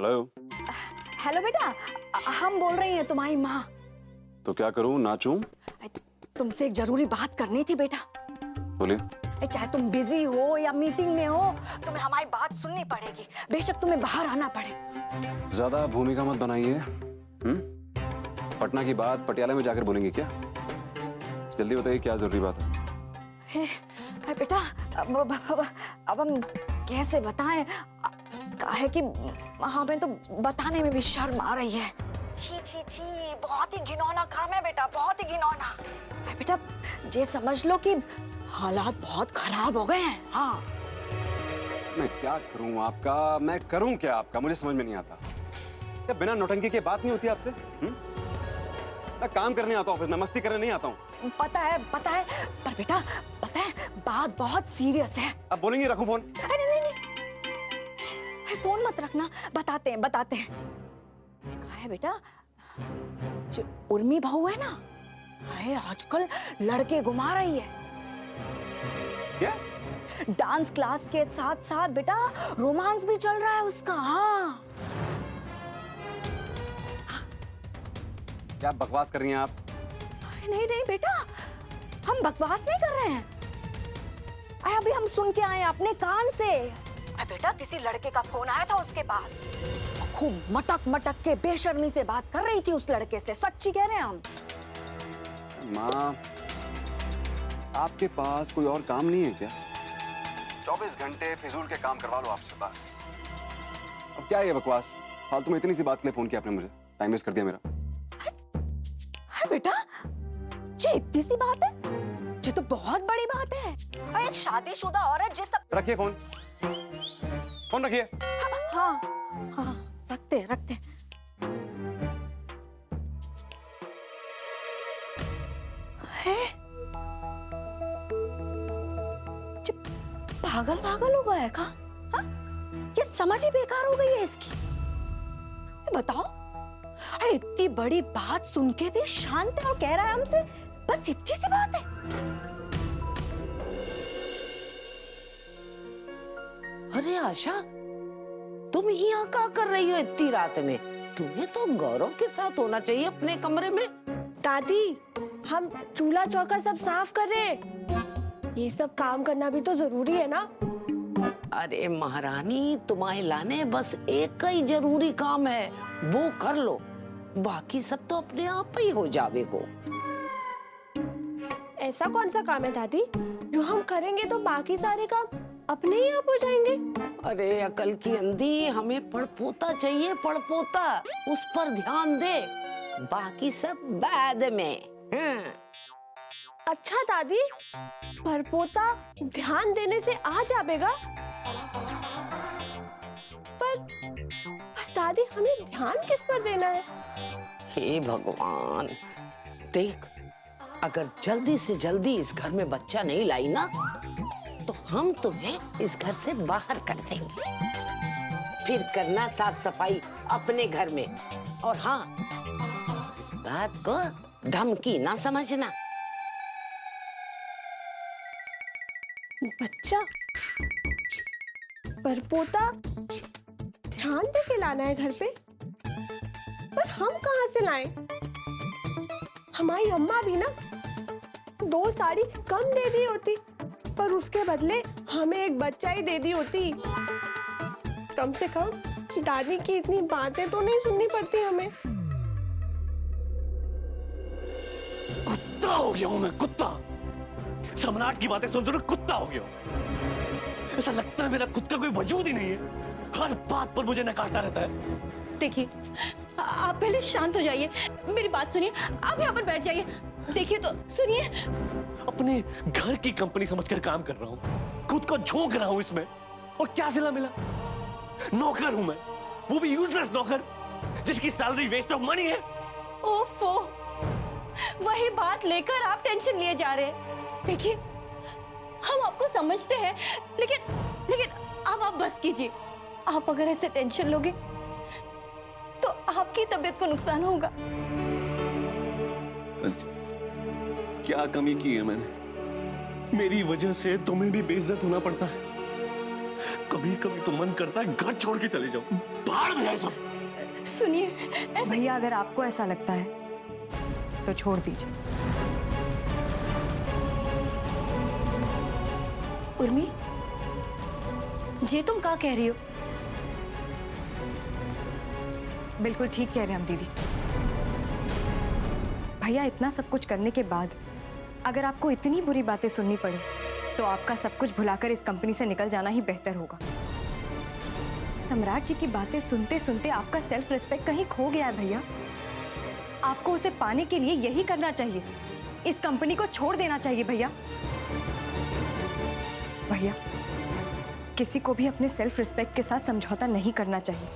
Hello. Hello बेटा, हम बोल रहे हैं तुम्हारी माँ। तो क्या करूं, नाचूं? तुमसे एक जरूरी बात करनी थी बेटा। बोलिए। चाहे तुम बिजी हो या मीटिंग में हो, तुम्हें हमारी बात सुननी पड़ेगी, बेशक तुम्हें बाहर आना पड़े। ज्यादा भूमिका मत बनाइए। पटना की बात पटियाला में जाकर बोलेंगे क्या? जल्दी बताइए क्या जरूरी बात है। बेटा अब हम कैसे बताएं? काहे कि हमें तो बताने में भी शर्म आ रही है। छी छी छी, बहुत ही घिनौना काम है बेटा, बहुत ही घिनौना। बेटा ये समझ लो कि हालात बहुत खराब हो गए हैं। हाँ, मैं क्या करूं आपका, मैं करूं क्या आपका, मुझे समझ में नहीं आता। क्या बिना नौटंकी की बात नहीं होती आपसे? मैं काम करने आता हूँ, ऑफिस में मस्ती करने नहीं आता हूँ। पता है, पर बेटा पता है बात बहुत सीरियस है। अब बोलेंगे रखूं फोन? नहीं, फोन मत रखना, बताते हैं। कहा है बेटा, जो उर्मी बहू है ना, आजकल लड़के घुमा रही है। क्या? डांस क्लास के साथ साथ बेटा रोमांस भी चल रहा है उसका। हाँ, क्या बकवास कर रही हैं आप? नहीं बेटा, हम बकवास नहीं कर रहे हैं। अभी हम सुन के आए अपने कान से। बेटा किसी लड़के का फोन आया था उसके पास, खूब मटक के बेशर्मी से बात कर रही थी उस लड़के से। सच्ची कह रहे हैं हम। माँ, आपके पास कोई और काम नहीं है क्या? 24 घंटे फिजूल के काम करवा लो आपसे बस। अब क्या है ये बकवास? फालतू में इतनी सी बात के लिए फोन किया आपने मुझे, टाइम वेस्ट कर दिया मेरा। है बेटा, ये इतनी सी बात है? ये तो बहुत बड़ी बात है। और एक शादीशुदा औरत जिस रखिए फोन रखिए। हाँ, रखते। है पागल हो गया है का? हाँ? ये समझ ही बेकार हो गई है इसकी। बताओ, इतनी बड़ी बात सुन के भी शांत है और कह रहा है हमसे बस इतनी सी बात है। अरे आशा, तुम यहाँ क्या कर रही हो इतनी रात में? तुम्हें तो गौरव के साथ होना चाहिए अपने कमरे में। दादी, हम चूल्हा चौका सब साफ कर रहे हैं। ये सब काम करना भी तो जरूरी है ना। अरे महारानी, तुम्हारे लाने बस एक ही जरूरी काम है, वो कर लो, बाकी सब तो अपने आप ही हो जावेगो। ऐसा कौन सा काम है दादी जो हम करेंगे तो बाकी सारे काम अपने ही आप हो जाएंगे? अरे अकल की अंधी, हमें पड़पोता चाहिए, पड़पोता, उस पर ध्यान दे, बाकी सब बाद में। अच्छा दादी, परपोता ध्यान देने से आ जाएगा, पर दादी हमें ध्यान किस पर देना है? हे भगवान, देख, अगर जल्दी से जल्दी इस घर में बच्चा नहीं लाई ना, तो हम तुम्हें इस घर से बाहर कर देंगे। फिर करना साफ सफाई अपने घर में। और हाँ, इस बात को धमकी ना समझना। बच्चा, परपोता ध्यान दे के लाना है घर पे, पर हम कहाँ से लाएं? हमारी अम्मा भी ना 2 साड़ी कम दे दी होती, पर उसके बदले हमें एक बच्चा ही दे दी होती। कम से कम दादी की इतनी बातें तो नहीं सुननी पड़ती हमें। कुत्ता हो गया हूं मैं, कुत्ता। सम्राट की बातें सुन कुत्ता हो गया हूं। ऐसा लगता है मेरा खुद का कोई वजूद ही नहीं है, हर बात पर मुझे नकारता रहता है। देखिए, आप पहले शांत हो जाइए, मेरी बात सुनिए। आप यहाँ पर बैठ जाइए, देखिए तो सुनिए। अपने घर की कंपनी समझकर काम कर रहा हूँ, खुद को झोंक रहा हूँ इसमें, और क्या सिला मिला? नौकर हूं मैं, वो भी यूजलेस नौकर, जिसकी सैलरी वेस्ट ऑफ मनी है। ओफो, वही बात लेकर आप टेंशन लिए जा रहे हैं। देखिए, हम आपको समझते हैं, लेकिन अब आप बस कीजिए। आप अगर ऐसे टेंशन लोगे तो आपकी तबीयत को नुकसान होगा। क्या कमी की है मैंने? मेरी वजह से तुम्हें भी बेइज्जत होना पड़ता है। कभी कभी तो मन करता है घर छोड़ के चले जाओ, बाहर में है सब। सुनिए, भैया अगर आपको ऐसा लगता है तो छोड़ दीजिए। उर्मी, ये तुम क्या कह रही हो? बिल्कुल ठीक कह रहे हैं हम दीदी। भैया इतना सब कुछ करने के बाद अगर आपको इतनी बुरी बातें सुननी पड़े तो आपका सब कुछ भुलाकर इस कंपनी से निकल जाना ही बेहतर होगा। सम्राट जी की बातें सुनते सुनते आपका सेल्फ रिस्पेक्ट कहीं खो गया है भैया। आपको उसे पाने के लिए यही करना चाहिए, इस कंपनी को छोड़ देना चाहिए भैया। भैया किसी को भी अपने सेल्फ रिस्पेक्ट के साथ समझौता नहीं करना चाहिए।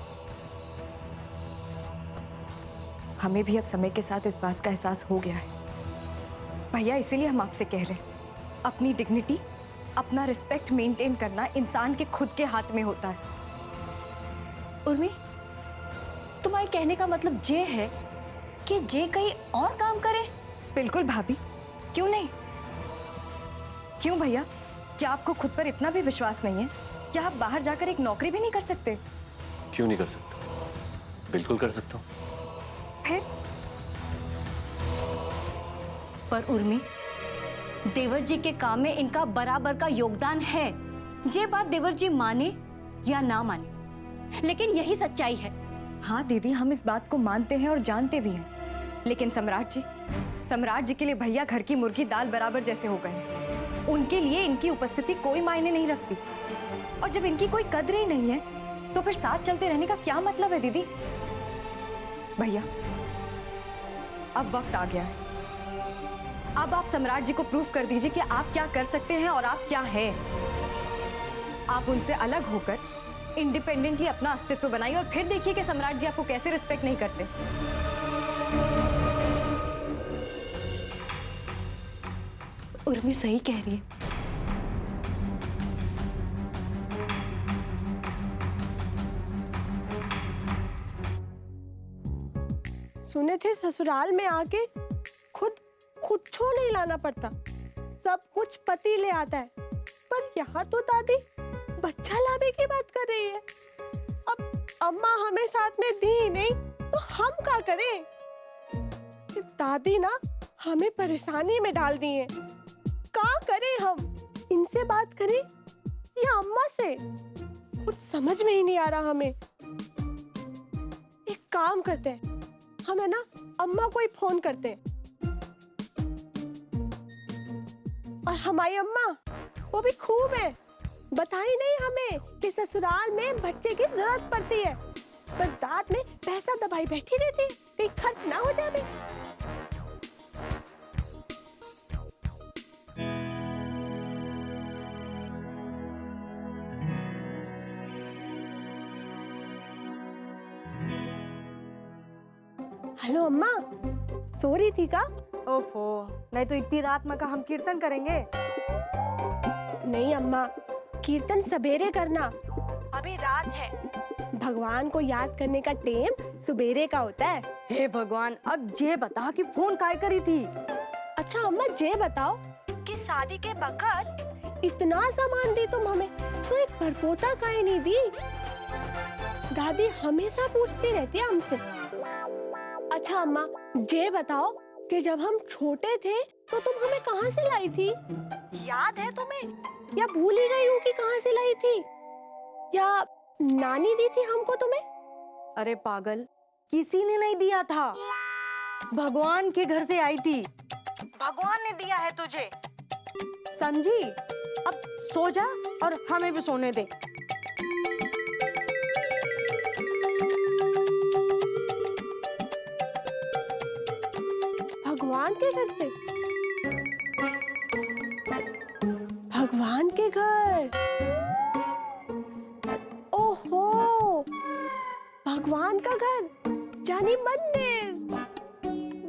हमें भी अब समय के साथ इस बात का एहसास हो गया है भैया, इसीलिए हम आपसे कह रहे हैं, अपनी डिग्निटी, अपना रिस्पेक्ट मेंटेन करना इंसान के खुद के हाथ में होता है। उर्मी, तुम्हारे कहने का मतलब ये है कि जे कहीं और काम करे? बिल्कुल भाभी, क्यों नहीं? क्यों भैया, क्या आपको खुद पर इतना भी विश्वास नहीं है? क्या आप बाहर जाकर एक नौकरी भी नहीं कर सकते? क्यों नहीं कर सकता? बिल्कुल कर सकता हूँ। फिर पर उर्मी, देवर जी के काम में इनका बराबर का योगदान है। ये बात देवर जी माने या ना माने, लेकिन यही सच्चाई है। हाँ दीदी, हम इस बात को मानते हैं और जानते भी हैं, लेकिन सम्राट जी के लिए भैया घर की मुर्गी दाल बराबर जैसे हो गए हैं। उनके लिए इनकी उपस्थिति कोई मायने नहीं रखती, और जब इनकी कोई कद्र ही नहीं है तो फिर साथ चलते रहने का क्या मतलब है दीदी? भैया अब वक्त आ गया है, अब आप सम्राट जी को प्रूव कर दीजिए कि आप क्या कर सकते हैं और आप क्या हैं। आप उनसे अलग होकर इंडिपेंडेंटली अपना अस्तित्व बनाइए और फिर देखिए कि सम्राट जी आपको कैसे रिस्पेक्ट नहीं करते। उर्मी सही कह रही है। सुने थे ससुराल में आके खुद कुछो नहीं लाना पड़ता, सब कुछ पति ले आता है, पर यहाँ तो दादी बच्चा लाने की बात कर रही है। अब अम्मा हमें साथ में दी ही नहीं तो हम क्या करें? दादी ना हमें परेशानी में डाल दी है। क्या करें हम? इनसे बात करें या अम्मा से? कुछ समझ में ही नहीं आ रहा हमें। एक काम करते हैं, हम है ना अम्मा को ही फोन करते हैं, और हमारी अम्मा वो भी खूब है, बताई नहीं हमें कि ससुराल में बच्चे की जरूरत पड़ती है, बस दांत में पैसा दबाई बैठी रहती है, कहीं खर्च ना हो जाए। हेलो अम्मा, सो रही थी का? ओफो, नहीं तो इतनी रात में का हम कीर्तन करेंगे? नहीं अम्मा, कीर्तन सवेरे करना, अभी रात है। भगवान को याद करने का टाइम सवेरे का होता है। हे भगवान, अब ये बता कि फोन काय करी थी? अच्छा अम्मा, ये बताओ कि शादी के बखत इतना सामान दी तुम हमें, तो एक परपोता काहे नहीं दी? दादी हमेशा पूछती रहती है हमसे। अच्छा अम्मा, ये बताओ कि जब हम छोटे थे तो तुम हमें कहाँ से लाई थी? याद है तुम्हें, या भूल ही गई हो कि कहाँ से लाई थी? या नानी दी थी हमको तुम्हें? अरे पागल, किसी ने नहीं दिया था, भगवान के घर से आई थी, भगवान ने दिया है तुझे, समझी? अब सो जा और हमें भी सोने दे। भगवान के घर से? भगवान के घर? ओहो, भगवान का घर यानी मंदिर।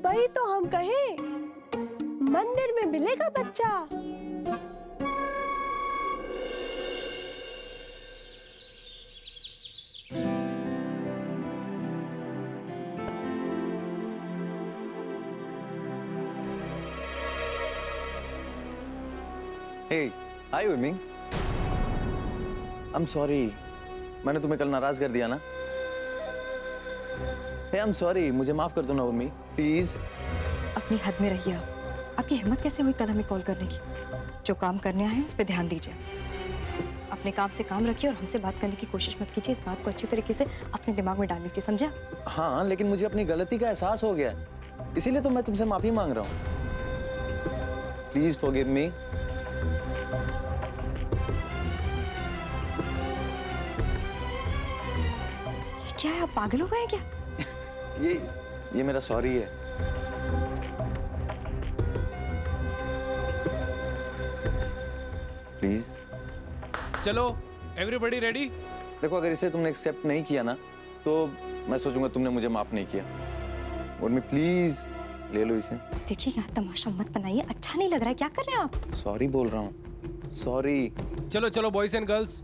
वही तो हम कहे, मंदिर में मिलेगा बच्चा। Hey, hi Urmi. I am sorry, मैंने तुम्हें कल नाराज कर दिया ना। आई एम सॉरी, मुझे माफ कर दो ना उर्मी, प्लीज। अपनी हद में रहिए आप। आपकी हिम्मत कैसे हुई कल हमें कॉल करने की? जो काम करने आए हैं उस पर ध्यान दीजिए। अपने काम से काम रखिए और हमसे बात करने की कोशिश मत कीजिए। इस बात को अच्छी तरीके से अपने दिमाग में डाल लीजिए, समझा? हाँ, लेकिन मुझे अपनी गलती का एहसास हो गया है, इसीलिए तो मैं तुमसे माफी मांग रहा हूँ। Please forgive me. ये क्या है, आप पागल हो गए हैं क्या? ये मेरा सॉरी है। प्लीज। चलो एवरीबॉडी रेडी? देखो, अगर इसे तुमने एक्सेप्ट नहीं किया ना तो मैं सोचूंगा तुमने मुझे माफ नहीं किया। उर्मी प्लीज ले लो इसे। देखिए, यहाँ तमाशा मत बनाइए, अच्छा नहीं लग रहा है। क्या कर रहे हैं आप? सॉरी बोल रहा हूँ, सॉरी। चलो चलो बॉयज एंड गर्ल्स,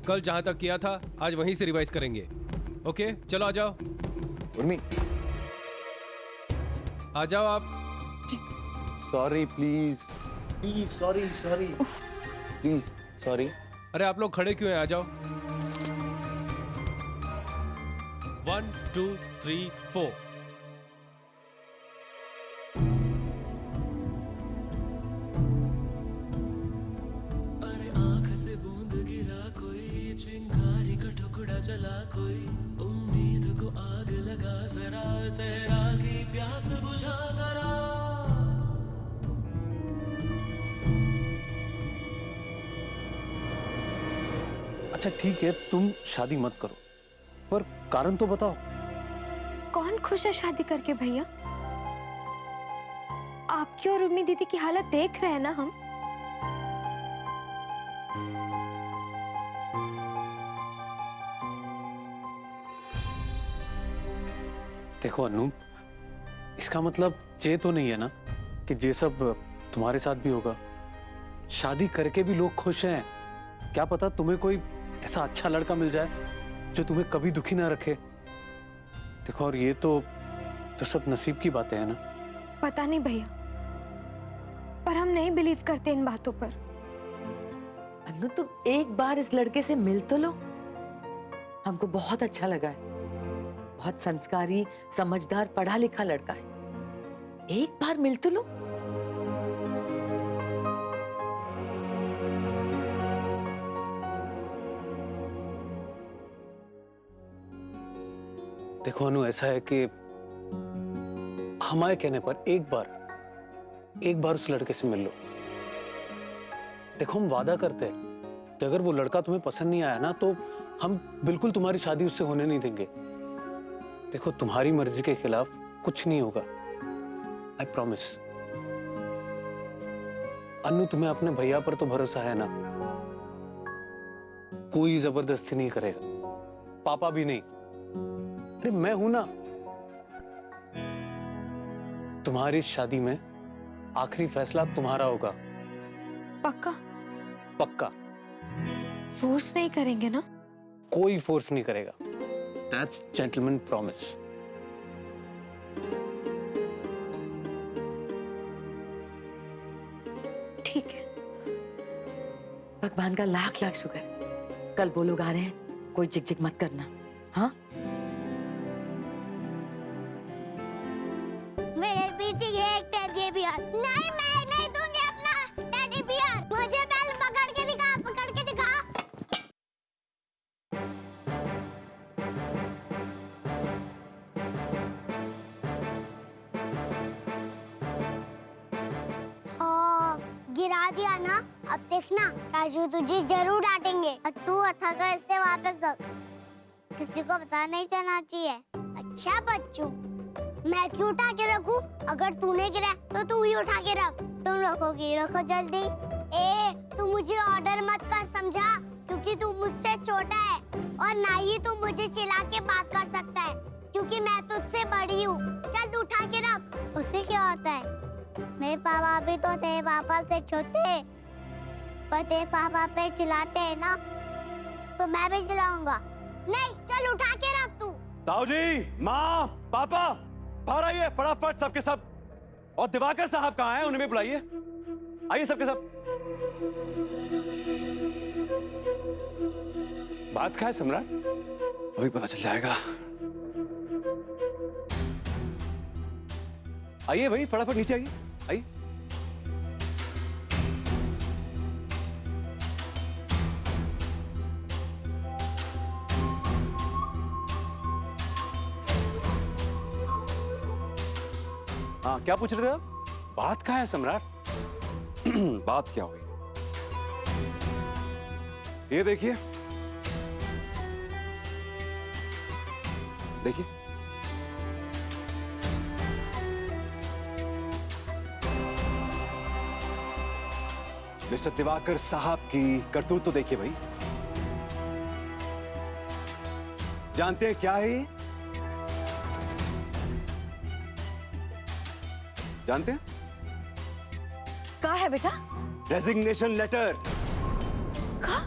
कल जहां तक किया था आज वहीं से रिवाइज करेंगे। ओके चलो आ जाओ। उर्मी आ जाओ आप। Sorry, please please, sorry sorry please, sorry. अरे आप लोग खड़े क्यों हैं? आ जाओ। 1 2 3 4। अरे आंख से बूंद गिरा कोई, चिंगारी का टुकड़ा जला कोई, उम्मीद को आग लगा जरा, सहरा की प्यास बुझा जरा। अच्छा ठीक है, तुम शादी मत करो, पर कारण तो बताओ। कौन खुश है शादी करके भैया? आपकी और उर्मी दीदी की हालत देख रहे हैं ना हम। देखो अनु, इसका मतलब ये तो नहीं है ना कि ये सब तुम्हारे साथ भी होगा। शादी करके भी लोग खुश हैं। क्या पता तुम्हें कोई ऐसा अच्छा लड़का मिल जाए जो तुम्हें कभी दुखी ना रखे। देखो, और ये तो सब नसीब की बातें हैं ना। पता नहीं भैया, पर हम नहीं बिलीव करते इन बातों पर। अनु, तुम एक बार इस लड़के से मिल तो लो। हमको बहुत अच्छा लगा है। बहुत संस्कारी, समझदार, पढ़ा लिखा लड़का है। एक बार मिल तो लो। देखो अनु, ऐसा है कि हमारे कहने पर एक बार उस लड़के से मिल लो। देखो, हम वादा करते हैं कि अगर वो लड़का तुम्हें पसंद नहीं आया ना तो हम बिल्कुल तुम्हारी शादी उससे होने नहीं देंगे। देखो, तुम्हारी मर्जी के खिलाफ कुछ नहीं होगा, आई प्रॉमिस। अनु, तुम्हें अपने भैया पर तो भरोसा है ना? कोई जबरदस्ती नहीं करेगा, पापा भी नहीं। अरे मैं हूं ना। तुम्हारी शादी में आखिरी फैसला तुम्हारा होगा। पक्का? पक्का। फोर्स नहीं करेंगे ना? कोई फोर्स नहीं करेगा। That's gentleman promise. ठीक है। भगवान का लाख लाख शुक्र। कल वो लोग आ रहे हैं, कोई चिक चिक मत करना। हाँ, मेरे पीछे एक टेडी बियर। नहीं, मैं नहीं दूंगी अपना टेडी बियर। मुझे पहले पकड़ के दिखा, पकड़ के दिखा। गिरा दिया ना, अब देखना चाचू तुझे जरूर डांटेंगे और तू अथाकर इससे वापस रख। किसी को पता नहीं चलना चाहिए। अच्छा बच्चों, मैं क्यों उठा के रखूं? अगर तूने गिरा तो तू ही उठा के रख। तुम रखोगी, रखो जल्दी। ए, तू मुझे ऑर्डर मत कर, समझा? क्योंकि तू मुझसे छोटा है और ना ही तू मुझे चिल्ला के बात कर सकता है, क्योंकि मैं तुझसे बड़ी हूँ। चल उठा के रख। उससे क्या होता है? मेरे पापा भी तो तेरे पापा से छोटे, पर तेरे पापा पे चिल्लाते हैं ना, तो मैं भी चिल्लाऊंगा। नहीं, चल उठा के रख तू। ताऊ जी, माँ, पापा, बाहर आइए फटाफट सबके सब। और दिवाकर साहब कहाँ हैं? उन्हें भी बुलाइए। आइए सबके सब। बात क्या है सम्राट? अभी पता चल जाएगा। आइए भाई, फटाफट नीचे आइए, आइए। हाँ, क्या पूछ रहे थे आप? बात क्या है सम्राट? बात क्या हुई? ये देखिए, देखिए, मिस्टर दिवाकर साहब की करतूत तो देखिए भाई। जानते हैं क्या है ये? जानते हैं? क्या है बेटा? Resignation letter. का?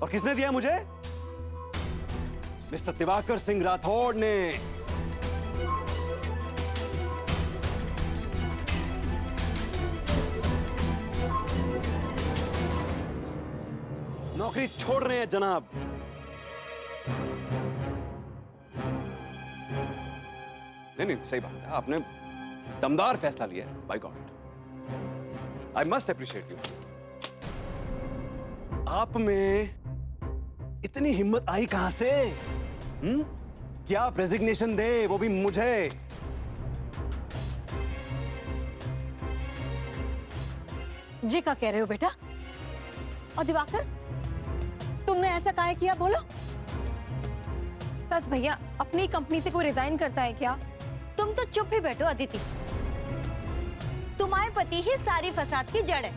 और किसने दिया मुझे? मिस्टर दिवाकर सिंह राठौड़ ने। नौकरी छोड़ रहे हैं जनाब। नहीं, सही बात है, आपने दमदार फैसला लिया है, by God. I must appreciate you. आप में इतनी हिम्मत आई कहां से? क्या आप रेजिग्नेशन दे, वो भी मुझे? जी क्या कह रहे हो बेटा? और दिवाकर, तुमने ऐसा काहे किया, बोलो? सच भैया, अपनी कंपनी से कोई रिजाइन करता है क्या? तुम तो चुप ही बैठो अदिति। तुम्हारे पति ही सारी फसाद की जड़ है।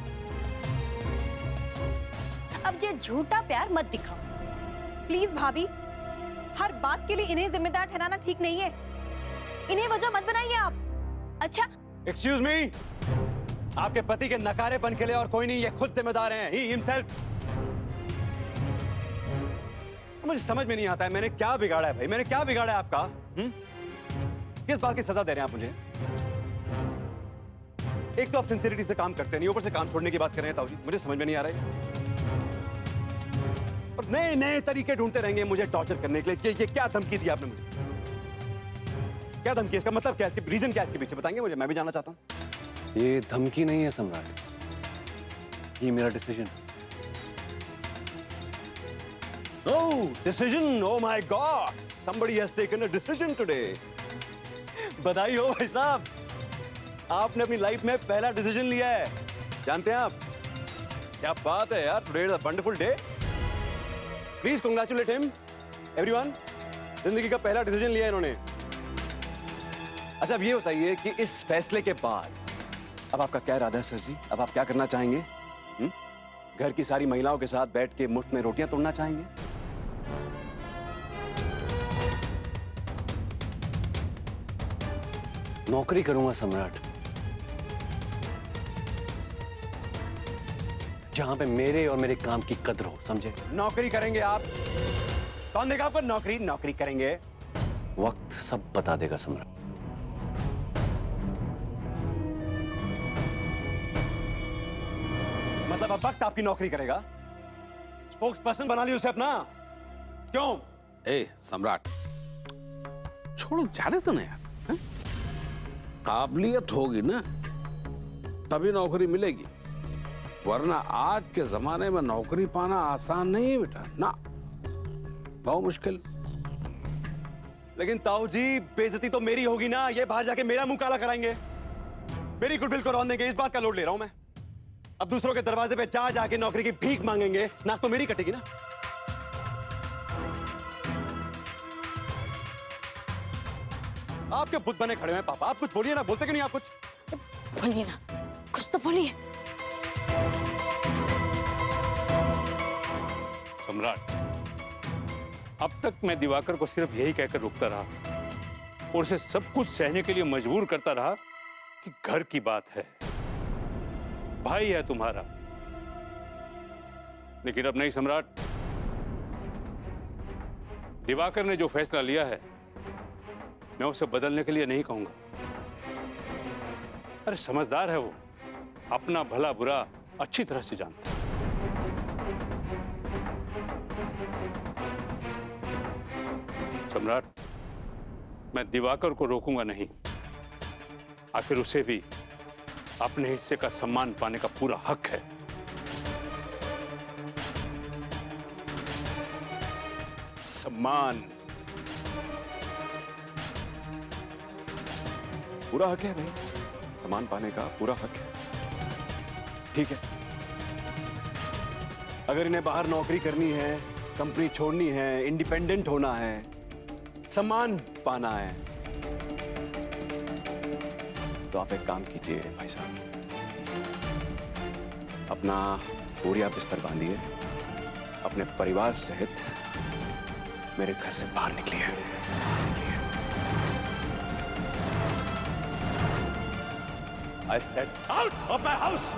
अब ये झूठा प्यार मत दिखाओ प्लीज भाभी। हर बात के लिए इन्हें जिम्मेदार ठहराना ठीक नहीं है। इन्हें वजह मत बनाइए आप। अच्छा, एक्सक्यूज मी, आपके पति के नकारेपन के लिए और कोई नहीं, ये खुद जिम्मेदार हैं, ही हिमसेल्फ। मुझे समझ में नहीं आता है, मैंने क्या बिगाड़ा है भाई? मैंने क्या बिगाड़ा है आपका? किस बात की सजा दे रहे हैं आप मुझे? एक तो आप सिंसियरिटी से काम करते नहीं, ऊपर से काम छोड़ने की बात कर रहे हैं ताऊ जी। मुझे समझ में नहीं आ रहा है। और नए नए तरीके ढूंढते रहेंगे मुझे टॉर्चर करने के लिए। ये क्या धमकी दी आपने मुझे? क्या धमकी? इसका मतलब क्या है? इसके रीजन क्या है? इसके पीछे बताएंगे मुझे, मैं भी जानना चाहता हूँ। ये धमकी नहीं है सम्राट, ये मेरा decision. Oh, decision! Oh my God! Somebody has taken a decision today. बधाई हो भाई साहब, आपने अपनी लाइफ में पहला डिसीजन लिया है। जानते हैं आप, क्या बात है यार, today is a wonderful day. Please congratulate him everyone. जिंदगी का पहला डिसीजन लिया है इन्होंने। अच्छा, अब ये बताइए कि इस फैसले के बाद अब आपका क्या इरादा है सर जी? अब आप क्या करना चाहेंगे? घर की सारी महिलाओं के साथ बैठ के मुफ्त में रोटियां तोड़ना चाहेंगे? नौकरी करूंगा सम्राट, जहां पे मेरे और मेरे काम की कदर हो, समझे? नौकरी करेंगे आप? कौन देगा आपको नौकरी? नौकरी करेंगे, वक्त सब बता देगा सम्राट। मतलब अब वक्त आपकी नौकरी करेगा? स्पोक्स पर्सन बना लिया उसे अपना? क्यों? ए सम्राट, छोड़ो, जाने तो नहीं यार। काबिलियत होगी ना तभी नौकरी मिलेगी, वरना आज के जमाने में नौकरी पाना आसान नहीं है बेटा, ना, बहुत मुश्किल। लेकिन ताऊ जी, बेइज्जती तो मेरी होगी ना, ये बाहर जाके मेरा मुंह काला कराएंगे, मेरी गुडविल को रौंद देंगे। इस बात का लोड ले रहा हूं मैं। अब दूसरों के दरवाजे पे जा जाके नौकरी की भीख मांगेंगे, नाक तो मेरी कटेगी ना। आपके बुत बने खड़े हैं पापा, आप कुछ बोलिए ना। बोलते क्यों नहीं आप कुछ? बोलिए ना, कुछ तो बोलिए। सम्राट, अब तक मैं दिवाकर को सिर्फ यही कहकर रुकता रहा और उसे सब कुछ सहने के लिए मजबूर करता रहा कि घर की बात है, भाई है तुम्हारा। लेकिन अब नहीं सम्राट, दिवाकर ने जो फैसला लिया है मैं उसे बदलने के लिए नहीं कहूंगा। अरे समझदार है वो, अपना भला बुरा अच्छी तरह से जानता है। सम्राट, मैं दिवाकर को रोकूंगा नहीं। आखिर उसे भी अपने हिस्से का सम्मान पाने का पूरा हक है। सम्मान पूरा हक है भाई, सम्मान पाने का पूरा हक है। ठीक है, अगर इन्हें बाहर नौकरी करनी है, कंपनी छोड़नी है, इंडिपेंडेंट होना है, सम्मान पाना है, तो आप एक काम कीजिए भाई साहब, अपना बोरिया बिस्तर बांधिए, अपने परिवार सहित मेरे घर से बाहर निकलिए। I said out of my house!